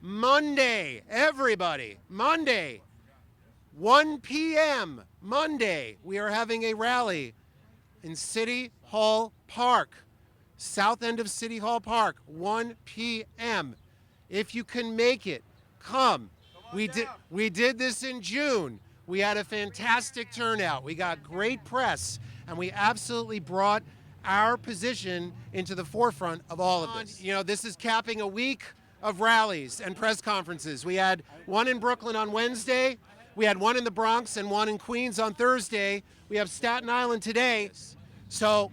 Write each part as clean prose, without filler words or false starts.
Monday, everybody, Monday, 1 p.m., Monday, we are having a rally in City Hall Park, south end of City Hall Park, 1 p.m. If you can make it, come. We did this in June. We had a fantastic turnout. We got great press, and we absolutely brought our position into the forefront of all of this. You know, this is capping a week of rallies and press conferences. We had one in Brooklyn on Wednesday. We had one in the Bronx and one in Queens on Thursday. We have Staten Island today. So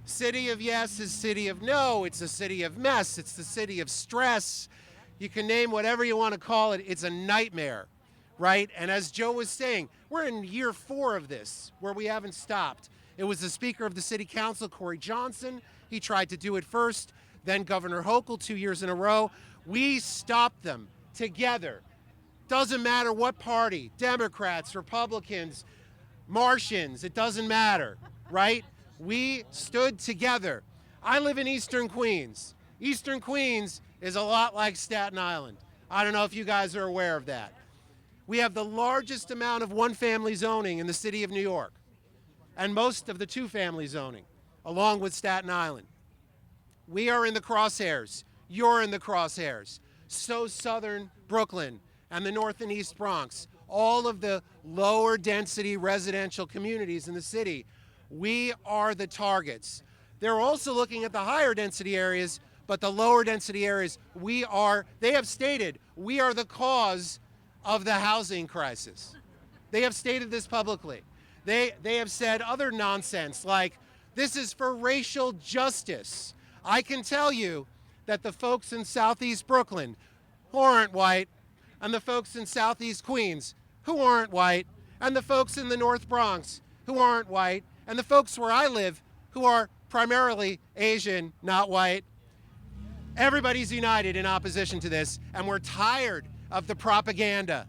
city of yes is city of no. It's a city of mess. It's the city of stress. You can name whatever you want to call it. It's a nightmare, right? And as Joe was saying, we're in year 4 of this where we haven't stopped. It was the Speaker of the City Council, Corey Johnson. He tried to do it first. Then Governor Hochul 2 years in a row. We stopped them together. Doesn't matter what party, Democrats, Republicans, Martians, it doesn't matter, right? We stood together. I live in Eastern Queens. Eastern Queens is a lot like Staten Island. I don't know if you guys are aware of that. We have the largest amount of one-family zoning in the city of New York, and most of the two-family zoning, along with Staten Island. We are in the crosshairs. You're in the crosshairs. So southern Brooklyn and the North and East Bronx, all of the lower density residential communities in the city, we are the targets. They're also looking at the higher density areas, but the lower density areas, they have stated, we are the cause of the housing crisis. They have stated this publicly. They have said other nonsense like, this is for racial justice. I can tell you that the folks in Southeast Brooklyn who aren't white, and the folks in Southeast Queens who aren't white, and the folks in the North Bronx who aren't white, and the folks where I live who are primarily Asian, not white, everybody's united in opposition to this, and we're tired of the propaganda.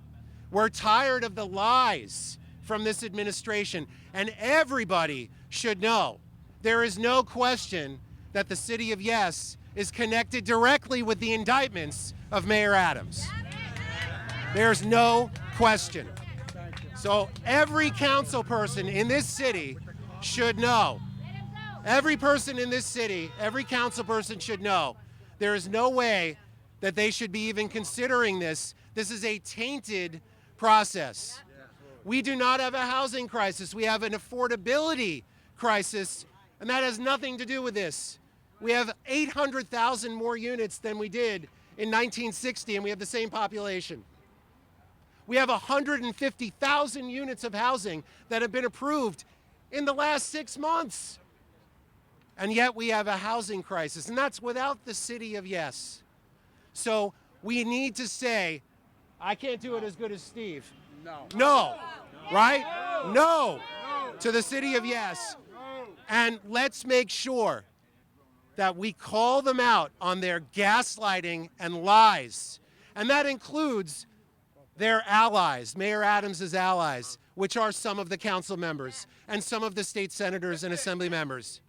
We're tired of the lies from this administration, and everybody should know there is no question that the city of yes is connected directly with the indictments of Mayor Adams. There's no question. So every council person in this city should know. Every person in this city, every council person should know. There is no way that they should be even considering this. This is a tainted process. We do not have a housing crisis. We have an affordability crisis, and that has nothing to do with this. We have 800,000 more units than we did in 1960, and we have the same population. We have 150,000 units of housing that have been approved in the last 6 months. And yet we have a housing crisis, and that's without the city of yes. So we need to say, I can't do it as good as Steve. No. Right? No. To the city of yes. And let's make sure that we call them out on their gaslighting and lies. And that includes their allies, Mayor Adams' allies, which are some of the council members and some of the state senators and assembly members,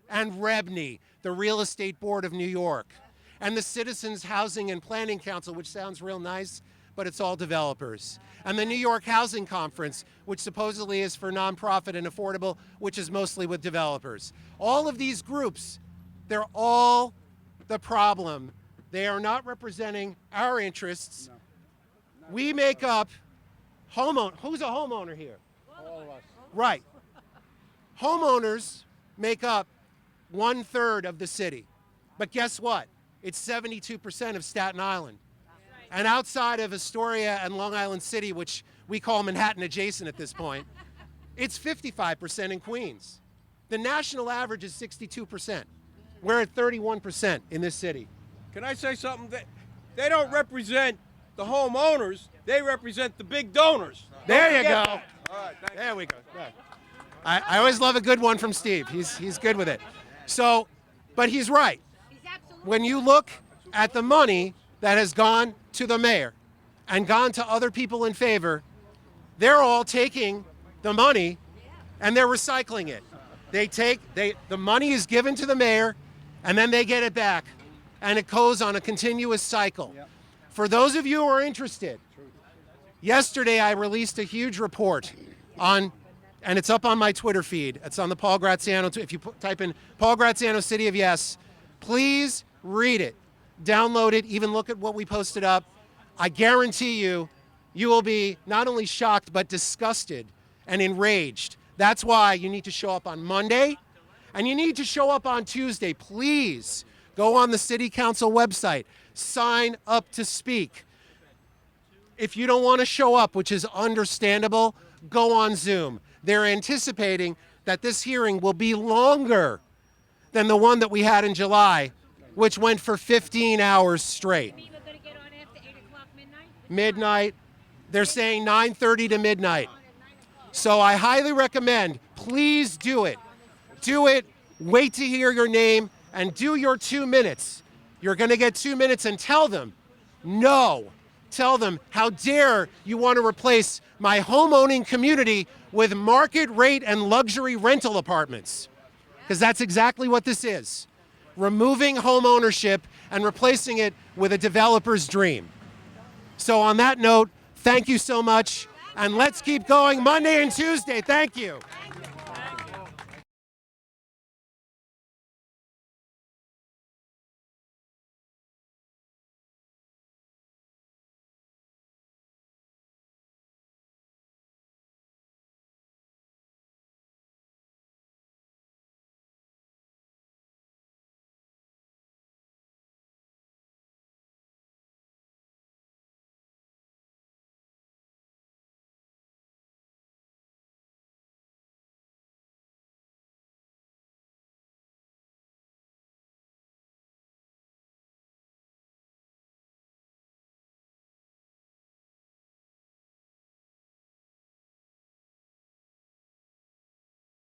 and REBNY, the Real Estate Board of New York, and the Citizens Housing and Planning Council, which sounds real nice, but it's all developers, and the New York Housing Conference, which supposedly is for nonprofit and affordable, which is mostly with developers. All of these groups, they're all the problem. They are not representing our interests. We make up who's a homeowner here? All of us. Right. Homeowners make up 1/3 of the city. But guess what? It's 72% of Staten Island. And outside of Astoria and Long Island City, which we call Manhattan adjacent at this point, it's 55% in Queens. The national average is 62%. We're at 31% in this city. Can I say something? They don't represent the homeowners, they represent the big donors. There you go. All right, there we go. Good. I always love a good one from Steve. He's good with it. So, but he's right. When you look at the money that has gone to the mayor and gone to other people in favor, they're all taking the money and they're recycling it. The money is given to the mayor and then they get it back, and it goes on a continuous cycle. For those of you who are interested, yesterday I released a huge report on, and it's up on my Twitter feed. It's on the Paul Graziano. If you type in Paul Graziano City of Yes, please read it, download it, even look at what we posted up. I guarantee you, you will be not only shocked, but disgusted and enraged. That's why you need to show up on Monday, and you need to show up on Tuesday. Please go on the City Council website, sign up to speak. If you don't want to show up, which is understandable, go on Zoom. They're anticipating that this hearing will be longer than the one that we had in July, which went for 15 hours straight. We're going to get on after 8 o'clock midnight? Midnight. They're saying 9:30 to midnight. So I highly recommend, please do it. Do it, wait to hear your name, and do your 2 minutes. You're going to get 2 minutes, and tell them, no. Tell them, how dare you want to replace my home-owning community with market rate and luxury rental apartments. Because that's exactly what this is. Removing home ownership and replacing it with a developer's dream. So on that note, thank you so much, and let's keep going Monday and Tuesday. Thank you.